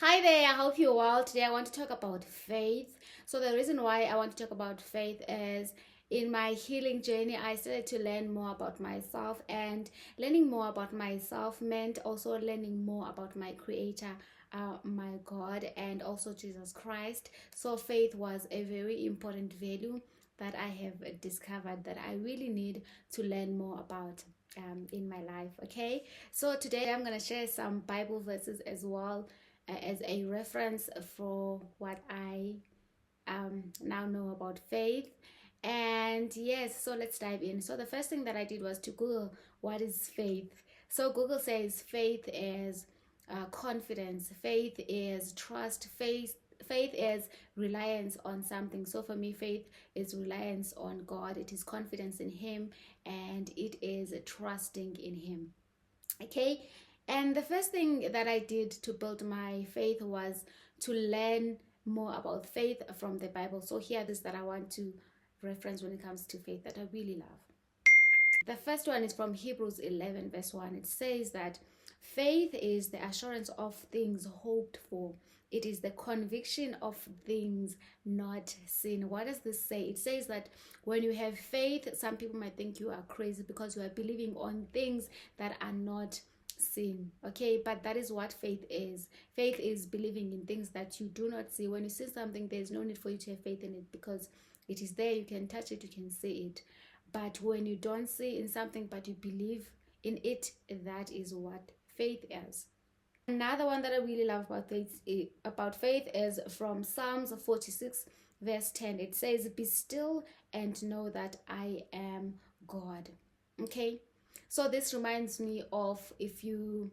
Hi there, I hope you're well. Today I want to talk about faith. So, the reason why I want to talk about faith is in my healing journey, I started to learn more about myself, and learning more about myself meant also learning more about my Creator, my God, and also Jesus Christ. So, faith was a very important value that I have discovered that I really need to learn more about. In my life, okay, so today I'm going to share some Bible verses as well as a reference for what I now know about faith. And yes, so let's dive in. So the first thing that I did was to Google what is faith. So Google says faith is confidence, faith is trust, faith is reliance on something. So for me, faith is reliance on God, it is confidence in Him, and it is trusting in Him. Okay, and the first thing that I did to build my faith was to learn more about faith from the Bible. So here this that I want to reference when it comes to faith that I really love. The first one is from Hebrews 11 verse 1. It says that faith is the assurance of things hoped for, it is the conviction of things not seen. What does this say? It says that when you have faith, some people might think you are crazy because you are believing on things that are not seen. Okay, but that is what faith is. Faith is believing in things that you do not see. When you see something, there's no need for you to have faith in it because it is there, you can touch it, you can see it. But when you don't see in something but you believe in it, that is what faith is. Another one that I really love about faith is from Psalms 46 verse 10. It says, "Be still and know that I am God." Okay? So this reminds me of if you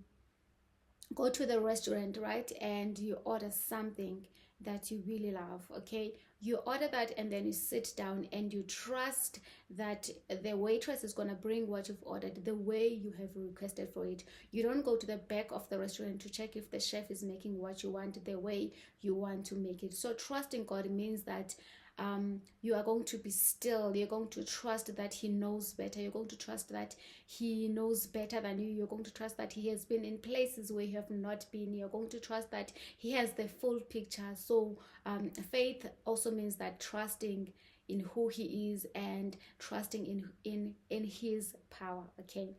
go to the restaurant, right, and you order something that you really love, okay, you order that and then you sit down and you trust that the waitress is going to bring what you've ordered the way you have requested for it. You don't go to the back of the restaurant to check if the chef is making what you want the way you want to make it. So trusting God means that you are going to be still, you're going to trust that He knows better, you're going to trust that He knows better than you, you're going to trust that He has been in places where you have not been, you're going to trust that He has the full picture. So faith also means that trusting in who He is and trusting in His power. Okay,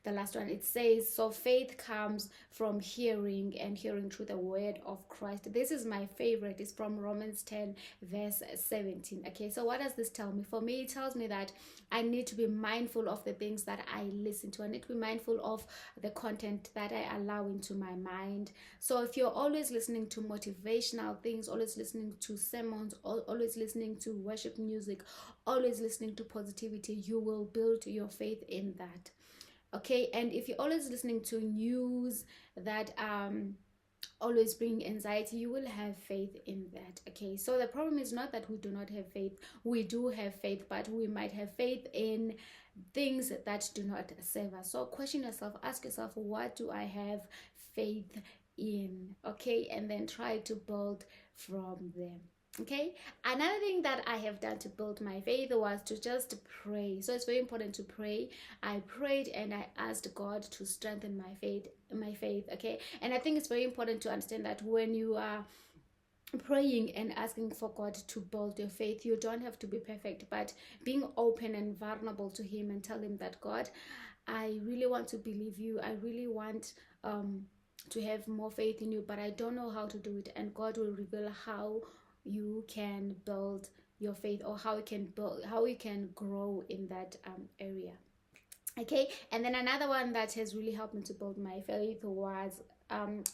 the last one, it says, so faith comes from hearing and hearing through the word of Christ. This is my favorite. It's from Romans 10 verse 17. Okay, so what does this tell me? For me, it tells me that I need to be mindful of the things that I listen to. I need to be mindful of the content that I allow into my mind. So if you're always listening to motivational things, always listening to sermons, always listening to worship music, always listening to positivity, you will build your faith in that. Okay, and if you're always listening to news that always bring anxiety, you will have faith in that. Okay, so the problem is not that we do not have faith. We do have faith, but we might have faith in things that do not serve us. So question yourself, ask yourself, what do I have faith in? Okay, and then try to build from there. Okay, another thing that I have done to build my faith was to just pray. So it's very important to pray. I prayed and I asked God to strengthen my faith. Okay, and I think it's very important to understand that when you are praying and asking for God to build your faith, you don't have to be perfect, but being open and vulnerable to Him and tell Him that, God, I really want to believe you, I really want to have more faith in you, but I don't know how to do it. And God will reveal how you can build your faith, or how you can grow in that area. Okay, and then another one that has really helped me to build my faith was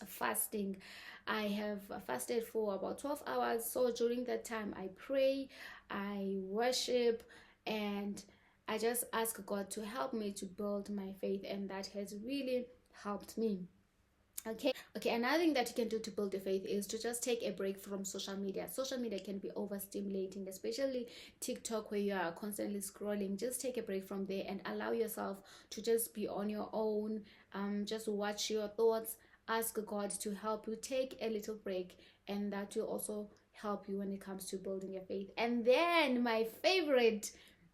fasting. I have fasted for about 12 hours. So during that time, I pray, I worship, and I just ask God to help me to build my faith, and that has really helped me. Okay, another thing that you can do to build your faith is to just take a break from social media. Social media can be overstimulating, especially TikTok, where you are constantly scrolling. Just take a break from there and allow yourself to just be on your own. Just watch your thoughts, ask God to help you take a little break, and that will also help you when it comes to building your faith. And then my favorite,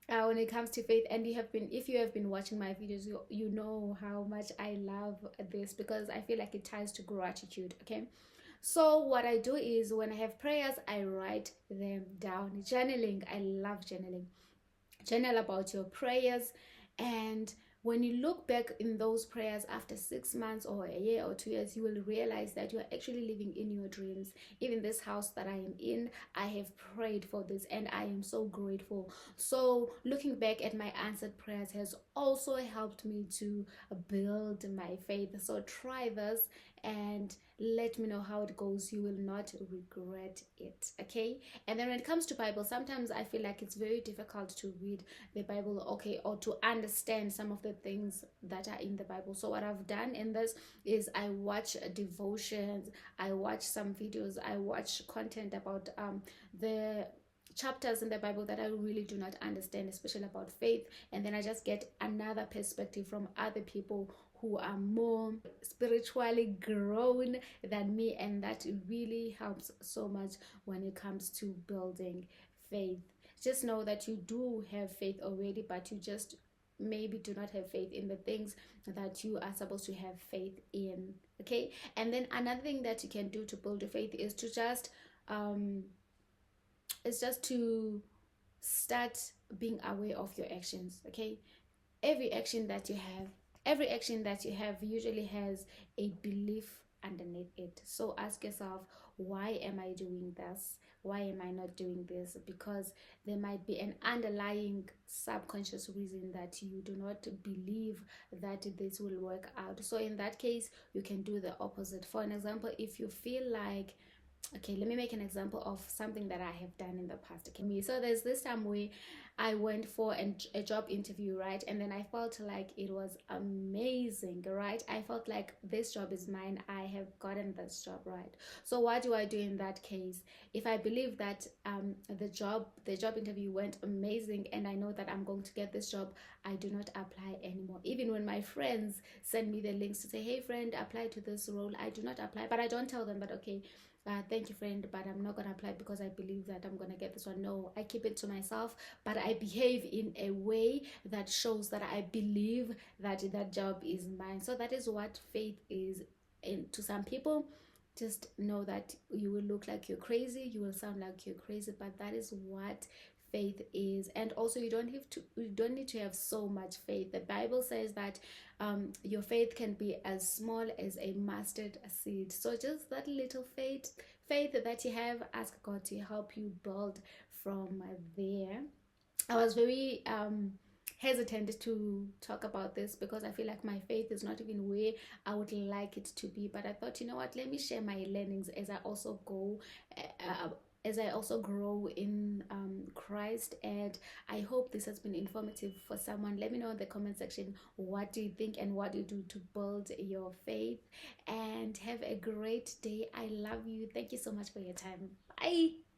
when it comes to faith, and if you have been watching my videos, you know how much I love this, because I feel like it ties to gratitude. Okay, So what I do is when I have prayers, I write them down. Journaling, I love journaling. Journal about your prayers, and when you look back in those prayers after 6 months or a year or 2 years, you will realize that you are actually living in your dreams. Even this house that I am in, I have prayed for this and I am so grateful. So looking back at my answered prayers has also helped me to build my faith. So try this and let me know how it goes. You will not regret it. Okay. And then when it comes to Bible, sometimes I feel like it's very difficult to read the Bible, okay, or to understand some of the things that are in the Bible. So what I've done in this is I watch devotions, I watch some videos, I watch content about the chapters in the Bible that I really do not understand, especially about faith, and then I just get another perspective from other people who are more spiritually grown than me, and that really helps so much when it comes to building faith. Just know that you do have faith already, but you just maybe do not have faith in the things that you are supposed to have faith in. Okay. And then another thing that you can do to build your faith is to just to start being aware of your actions. Okay. every action that you have every action that you have usually has a belief underneath it. So ask yourself, why am I doing this? Why am I not doing this? Because there might be an underlying subconscious reason that you do not believe that this will work out. So in that case, you can do the opposite. For an example, if you feel like, okay, let me make an example of something that I have done in the past. Okay, so there's this time where I went for a job interview, right? And then I felt like it was amazing, right? I felt like this job is mine. I have gotten this job, right? So what do I do in that case? If I believe that the job interview went amazing and I know that I'm going to get this job, I do not apply anymore. Even when my friends send me the links to say, hey friend, apply to this role, I do not apply. But I don't tell them that, okay, thank you friend, but I'm not gonna apply because I believe that I'm gonna get this one. No, I keep it to myself, but I behave in a way that shows that I believe that that job is mine. So that is what faith is. And to some people, just know that you will look like you're crazy, you will sound like you're crazy, but that is what faith is. And also you don't need to have so much faith. The Bible says that your faith can be as small as a mustard seed. So just that little faith that you have, ask God to help you build from there. I was very hesitant to talk about this because I feel like my faith is not even where I would like it to be. But I thought, you know what, let me share my learnings as I also go. As I also grow in Christ, and I hope this has been informative for someone. Let me know in the comment section, what do you think and what do you do to build your faith? And have a great day. I love you. Thank you so much for your time. Bye.